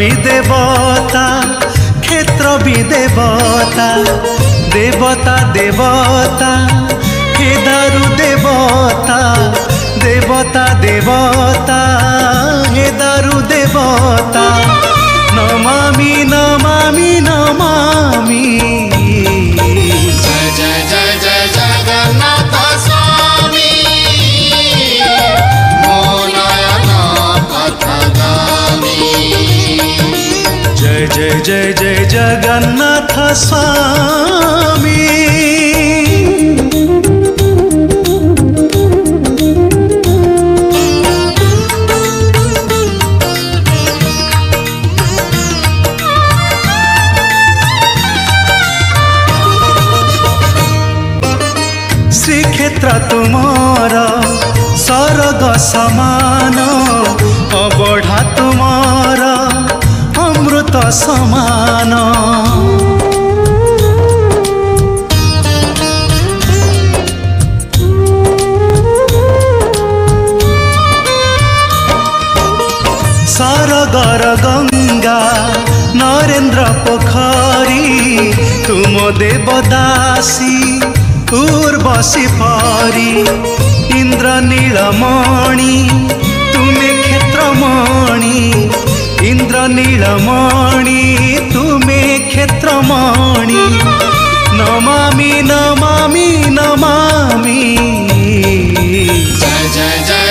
भी देवता क्षेत्र भी देवता देवता देवता हे दारु देवता देवता देवता हे दारु देवता नमामि नमामि नमामि जय जय जय जय जगन्नाथ स्वामी मो नयन पथगामी। जय जय जय जय जगन्नाथ स्वामी। श्रीक्षेत्र तुमार सरग समान अबढ़ा तुमार अमृत समान। सरगर गंगा नरेन्द्र पोखरी तुम देवदासी उर्वशी परी इंद्र नीलमणि तुमे क्षेत्रमणि इंद्र नीलमणि तुमे क्षेत्रमणि नमामि नमामि नमामि। जय जय जय